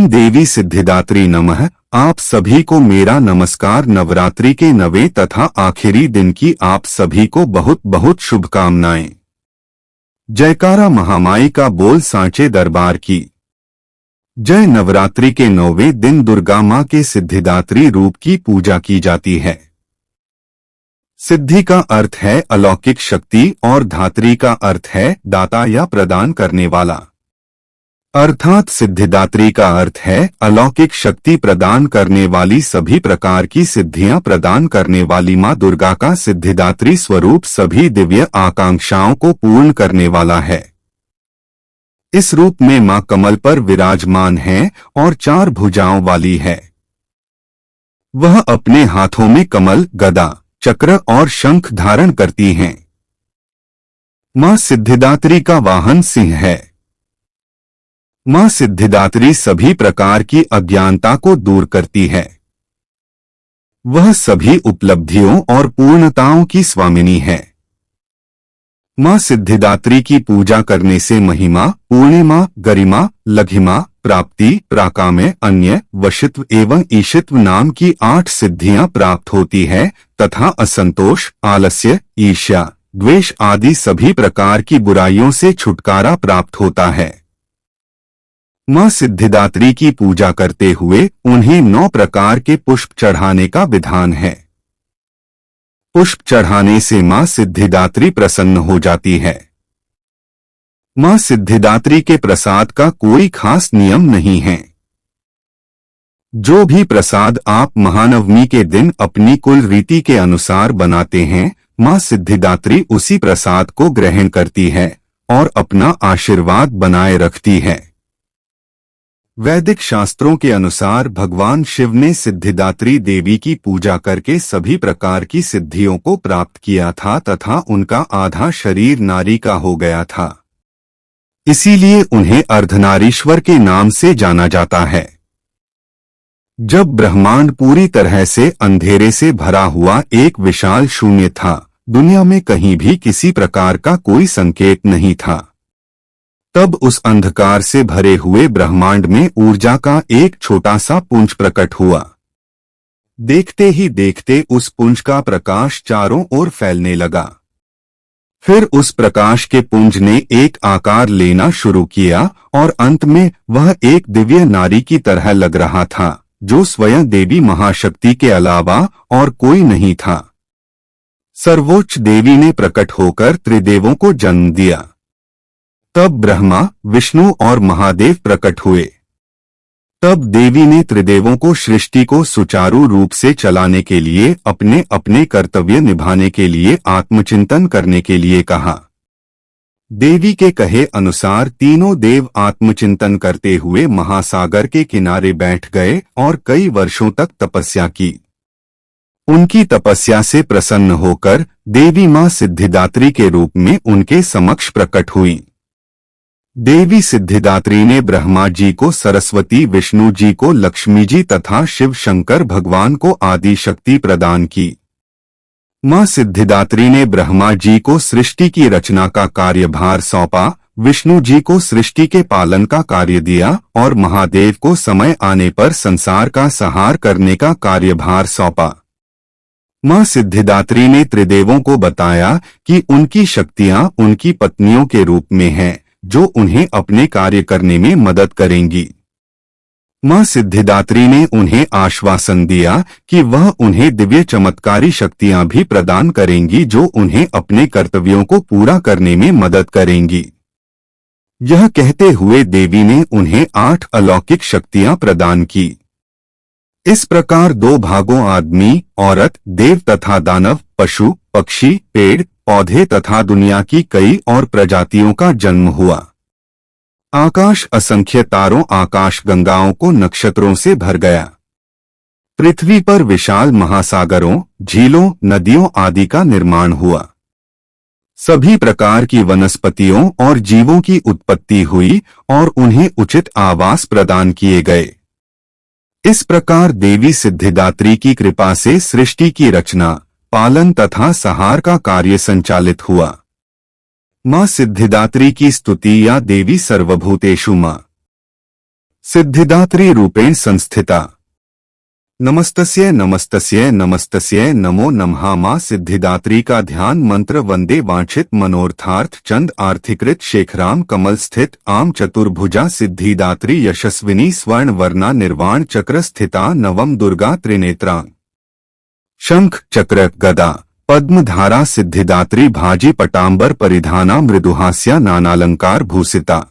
ओम देवी सिद्धिदात्री नमः। आप सभी को मेरा नमस्कार। नवरात्रि के 9वें तथा आखिरी दिन की आप सभी को बहुत बहुत शुभकामनाएं। जयकारा महामाई का बोल सांचे दरबार की जय। नवरात्रि के 9वें दिन दुर्गा मां के सिद्धिदात्री रूप की पूजा की जाती है। सिद्धि का अर्थ है अलौकिक शक्ति और धात्री का अर्थ है दाता या प्रदान करने वाला। अर्थात सिद्धिदात्री का अर्थ है अलौकिक शक्ति प्रदान करने वाली, सभी प्रकार की सिद्धियां प्रदान करने वाली मां दुर्गा का सिद्धिदात्री स्वरूप सभी दिव्य आकांक्षाओं को पूर्ण करने वाला है। इस रूप में मां कमल पर विराजमान है और 4 भुजाओं वाली है। वह अपने हाथों में कमल, गदा, चक्र और शंख धारण करती हैं। मां सिद्धिदात्री का वाहन सिंह है। मां सिद्धिदात्री सभी प्रकार की अज्ञानता को दूर करती है। वह सभी उपलब्धियों और पूर्णताओं की स्वामिनी है। मां सिद्धिदात्री की पूजा करने से महिमा, पूर्णिमा, गरिमा, लघिमा, प्राप्ति, प्राकाम्य, अन्य, वशित्व एवं ईशित्व नाम की 8 सिद्धियां प्राप्त होती है तथा असंतोष, आलस्य, ईर्ष्या, द्वेष आदि सभी प्रकार की बुराइयों से छुटकारा प्राप्त होता है। मां सिद्धिदात्री की पूजा करते हुए उन्हें 9 प्रकार के पुष्प चढ़ाने का विधान है। पुष्प चढ़ाने से मां सिद्धिदात्री प्रसन्न हो जाती है। मां सिद्धिदात्री के प्रसाद का कोई खास नियम नहीं है। जो भी प्रसाद आप महानवमी के दिन अपनी कुल रीति के अनुसार बनाते हैं, मां सिद्धिदात्री उसी प्रसाद को ग्रहण करती है और अपना आशीर्वाद बनाए रखती है। वैदिक शास्त्रों के अनुसार भगवान शिव ने सिद्धिदात्री देवी की पूजा करके सभी प्रकार की सिद्धियों को प्राप्त किया था तथा उनका आधा शरीर नारी का हो गया था। इसीलिए उन्हें अर्धनारीश्वर के नाम से जाना जाता है। जब ब्रह्मांड पूरी तरह से अंधेरे से भरा हुआ एक विशाल शून्य था, दुनिया में कहीं भी किसी प्रकार का कोई संकेत नहीं था, तब उस अंधकार से भरे हुए ब्रह्मांड में ऊर्जा का एक छोटा सा पुंज प्रकट हुआ। देखते ही देखते उस पुंज का प्रकाश चारों ओर फैलने लगा। फिर उस प्रकाश के पुंज ने एक आकार लेना शुरू किया और अंत में वह एक दिव्य नारी की तरह लग रहा था, जो स्वयं देवी महाशक्ति के अलावा और कोई नहीं था। सर्वोच्च देवी ने प्रकट होकर त्रिदेवों को जन्म दिया। तब ब्रह्मा, विष्णु और महादेव प्रकट हुए। तब देवी ने त्रिदेवों को सृष्टि को सुचारू रूप से चलाने के लिए, अपने अपने कर्तव्य निभाने के लिए आत्मचिंतन करने के लिए कहा। देवी के कहे अनुसार तीनों देव आत्मचिंतन करते हुए महासागर के किनारे बैठ गए और कई वर्षों तक तपस्या की। उनकी तपस्या से प्रसन्न होकर देवी मां सिद्धिदात्री के रूप में उनके समक्ष प्रकट हुई। देवी सिद्धिदात्री ने ब्रह्मा जी को सरस्वती, विष्णु जी को लक्ष्मी जी तथा शिव शंकर भगवान को आदि शक्ति प्रदान की। मां सिद्धिदात्री ने ब्रह्मा जी को सृष्टि की रचना का कार्यभार सौंपा, विष्णु जी को सृष्टि के पालन का कार्य दिया और महादेव को समय आने पर संसार का संहार करने का कार्यभार सौंपा। मां सिद्धिदात्री ने त्रिदेवों को बताया कि उनकी शक्तियां उनकी पत्नियों के रूप में हैं, जो उन्हें अपने कार्य करने में मदद करेंगी। मां सिद्धिदात्री ने उन्हें आश्वासन दिया कि वह उन्हें दिव्य चमत्कारी शक्तियां भी प्रदान करेंगी, जो उन्हें अपने कर्तव्यों को पूरा करने में मदद करेंगी। यह कहते हुए देवी ने उन्हें 8 अलौकिक शक्तियां प्रदान की। इस प्रकार 2 भागों आदमी, औरत, देव तथा दानव, पशु, पक्षी, पेड़, पौधे तथा दुनिया की कई और प्रजातियों का जन्म हुआ। आकाश असंख्य तारों, आकाश गंगाओं को नक्षत्रों से भर गया। पृथ्वी पर विशाल महासागरों, झीलों, नदियों आदि का निर्माण हुआ। सभी प्रकार की वनस्पतियों और जीवों की उत्पत्ति हुई और उन्हें उचित आवास प्रदान किए गए। इस प्रकार देवी सिद्धिदात्री की कृपा से सृष्टि की रचना, पालन तथा संहार का कार्य संचालित हुआ। मां सिद्धिदात्री की स्तुति या देवी सर्वभूतेषु मां सिद्धिदात्री रूपेण संस्थिता। नमस्तस्यै नमस्तस्यै नमस्तस्यै नमो नमः। मां सिद्धिदात्री का ध्यान मंत्र। वंदे वांछित मनोर्थार्थ चंद आर्थिकृत शेखराम कमल स्थित आम चतुर्भुजा सिद्धिदात्री यशस्विनी स्वर्ण वर्णा निर्वाण चक्र स्थिता नवम दुर्गा त्रिनेत्रा। शंख चक्र गदा पद्मधारा सिद्धिदात्री भाजी पटांबर परिधाना मृदुहास्या नानालंकार भूषिता।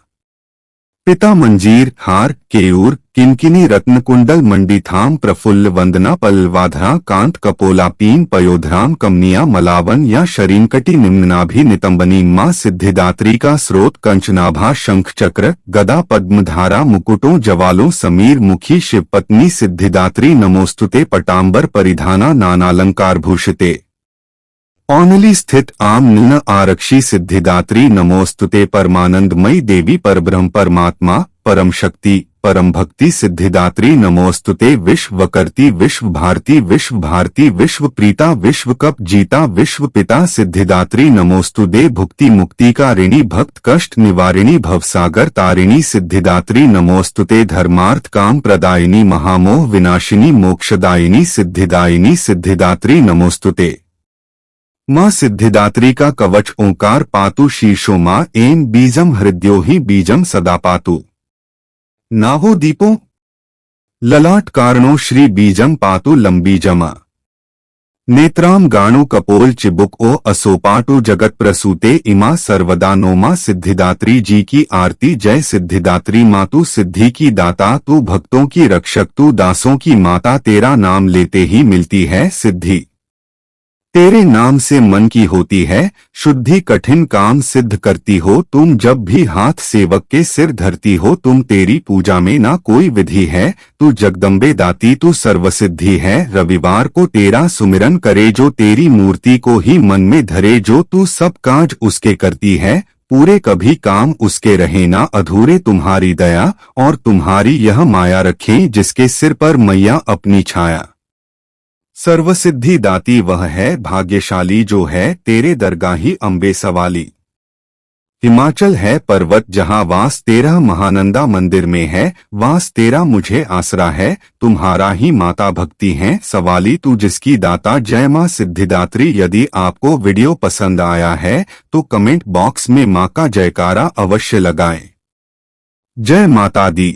पिता मंजीर हार केयूर किनकिनी रत्नकुंडल मंडीथाम प्रफुल्ल वंदना पल्लवाधरा कांत कपोला पीन पयोधराम कमनिया मलावन या शरीनकटी निम्नाभि नितंबनी। मां सिद्धिदात्री का स्रोत कंचनाभा शंख चक्र गदा पद्मधारा मुकुटों जवालों समीर मुखी शिवपत्नी सिद्धिदात्री नमोस्तुते पटांबर परिधाना नानालंकार भूषिते। औनली स्थित आम नील आरक्षी सिद्धिदात्री नमोस्तुते परमानंदमयी देवी परब्रह्म परमात्मा परम शक्ति परम भक्ति सिद्धिदात्री नमोस्तुते। विश्वकर्ती विश्व भारती विश्व प्रीता विश्व कप जीता विश्व पिता सिद्धिदात्री नमोस्तुते। भुक्ति मुक्तिकारिणी भक्त कष्ट निवारिणी भवसागर तारिणी सिद्धिदात्री नमोस्तुते। धर्मार्थ काम प्रदायिनी महामोह विनाशिनी मोक्षदायिनी सिद्धिदायिनी सिद्धिदात्री नमोस्तुते। मां सिद्धिदात्री का कवच ओंकार पातु शीर्षो मां एन बीजम हृदयो ही बीजम सदा पातु। नाहो दीपो ललाट कारणो श्री बीजम पातु लंबीजमा। नेत्राम गाणु कपोल चिबुक ओ असोपाटु जगत प्रसूते इमा सर्वदा नो। मां सिद्धिदात्री जी की आरती। जय सिद्धिदात्री मातु सिद्धि की दाता तू भक्तों की रक्षक तू दासों की माता। तेरा नाम लेते ही मिलती है सिद्धि। तेरे नाम से मन की होती है शुद्धि कठिन काम सिद्ध करती हो। तुम जब भी हाथ सेवक के सिर धरती हो तुम तेरी पूजा में ना कोई विधि है। तू जगदम्बे दाती तू सर्वसिद्धि है। रविवार को तेरा सुमिरन करे जो तेरी मूर्ति को ही मन में धरे। जो तू सब काज उसके करती है पूरे कभी काम उसके रहे ना अधूरे। तुम्हारी दया और तुम्हारी यह माया रखें जिसके सिर पर मैया अपनी छाया। सर्वसिद्धि दाती वह है भाग्यशाली जो है तेरे दरगाही अम्बे सवाली। हिमाचल है पर्वत जहाँ वास तेरा महानंदा मंदिर में है वास तेरा मुझे आसरा है। तुम्हारा ही माता भक्ति है सवाली तू जिसकी दाता। जय मां सिद्धिदात्री। यदि आपको वीडियो पसंद आया है तो कमेंट बॉक्स में मां का जयकारा अवश्य लगाएं। जय माता दी।